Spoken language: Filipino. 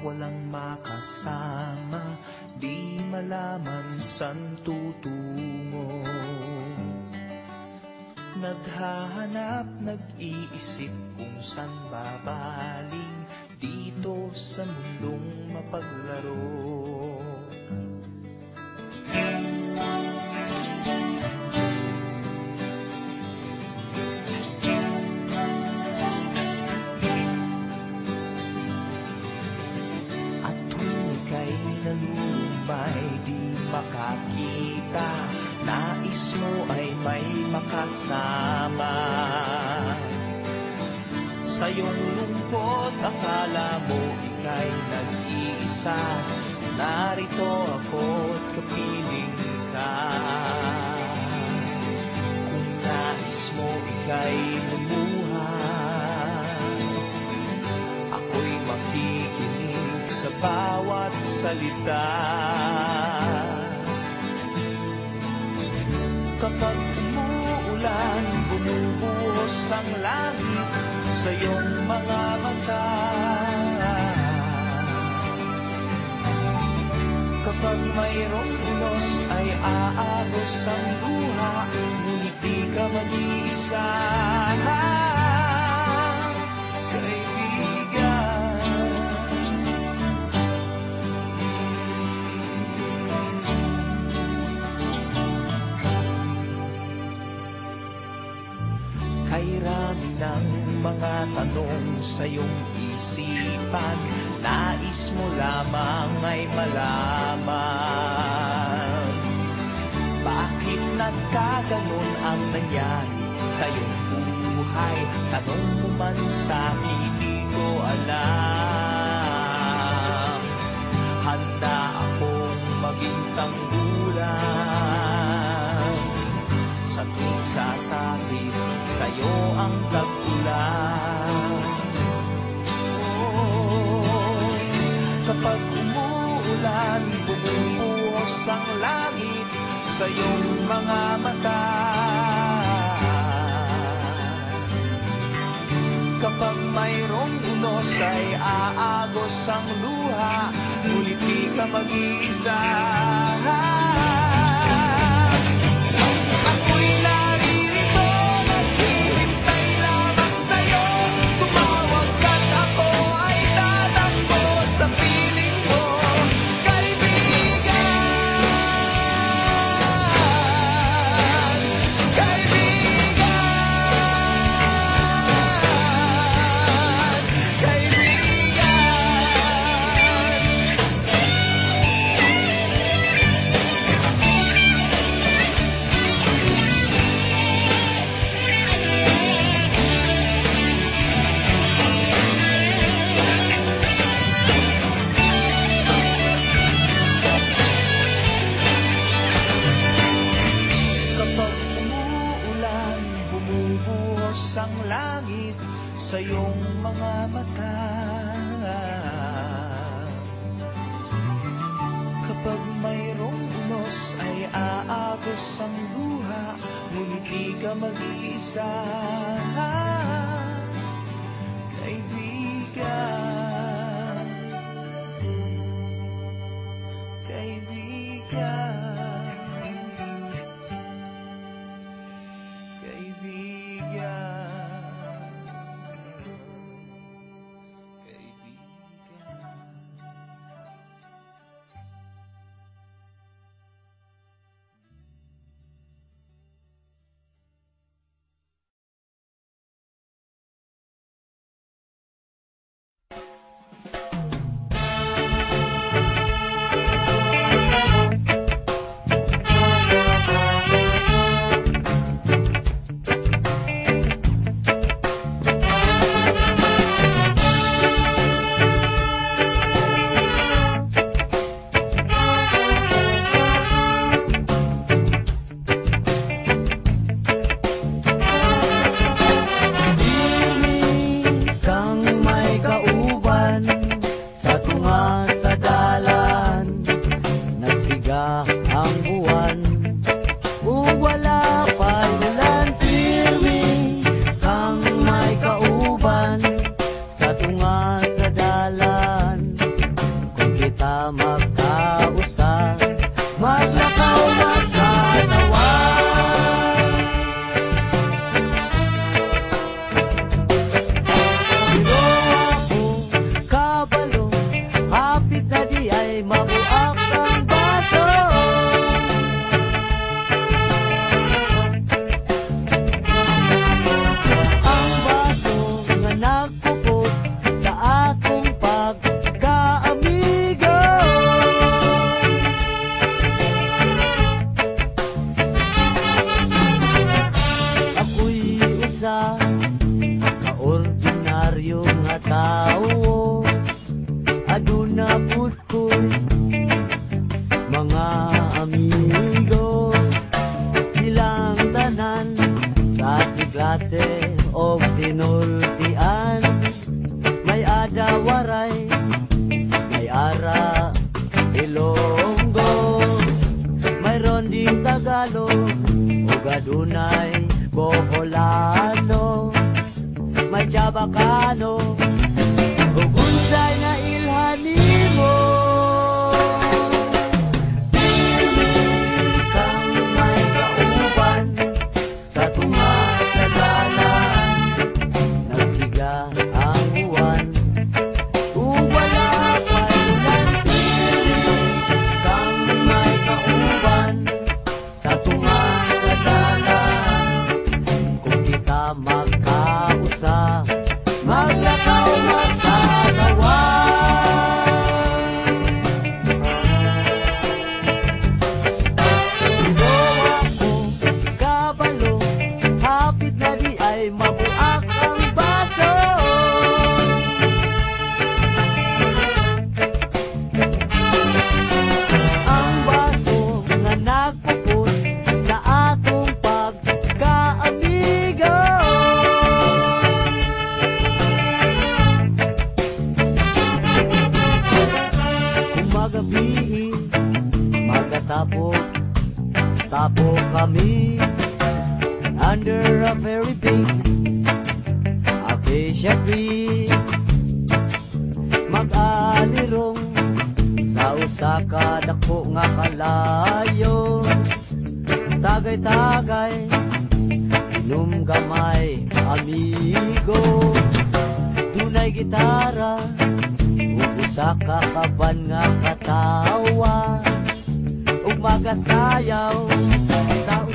walang makasama, di malaman san tutungo. Naghahanap, nag-iisip kung san babaling, dito sa mundong mapaglaro. Nalumay, di makakita, nais mo ay may makasama. Sa iyong lungkot, akala mo ika'y nag-iisa, narito ako't kapiling ka. Kung nais mo ika'y lumuha, ako'y makikinig sa bawat salita. Kapag umuulan, bumubuhos ang langit sa iyong mga mata. Kapag mayroong unos ay aagos ang luha, ngunit di ka mag-iisa. Kay rami ng mga tanong sa iyong isipan, nais mo lamang ay malaman. Bakit nagkaganon ang nangyari sa iyong buhay? Tanong mo man sa hindi ko alam. Handa akong maging tanggulan sa tuwing sasabit sa'yo ang tag-ulan. Oh, kapag umuulan, bumubuhos ang langit sa iyong mga mata. Kapag mayroong unos ay aagos ang luha, ngunit di ka mag-iisa. Ang langit sa iyong mga mata. Kapag mayroong unos ay aagos ang luha, ngunit di ka mag-iisa. Kaibigan, kaibigan, kaibigan. kita magkausap, maglakaw magkatawa. Pero ako, kabalo, hapit na di ay mabuak ang baso. Ang baso nga nagpupot sa atong pagkaamigo. Ako'y isa kaordinaryo nga tao, aduna pud ko'y mga amigo. Silang tanan klase-klase og sinultian, may adawaray, may ara Ilonggo, mayroon ding Tagalog ug adunay Boholano, may Chabacano ug unsay nga ilhan nimo. Dili kang may kauban sa tunga sa dalan, nagsiga ang buwan ug wala pa'y ulan. Dili kang may kauban sa tunga sa dalan, kung kita magkausap, maglakaw magkatawa. Pero ako, kabalo, hapit na di ay mabuak ang baso. Ang baso nga nagpupot sa atong pagkaamigo. Kung magabi, magatapok, tapok kami under a very big acacia tree. Mag-alirong sa usa ka dako nga kalayo, tagay-tagay, inom gamay amigo. Dunay gitara ug usa ka kaban nga katawa, ug magasayaw sa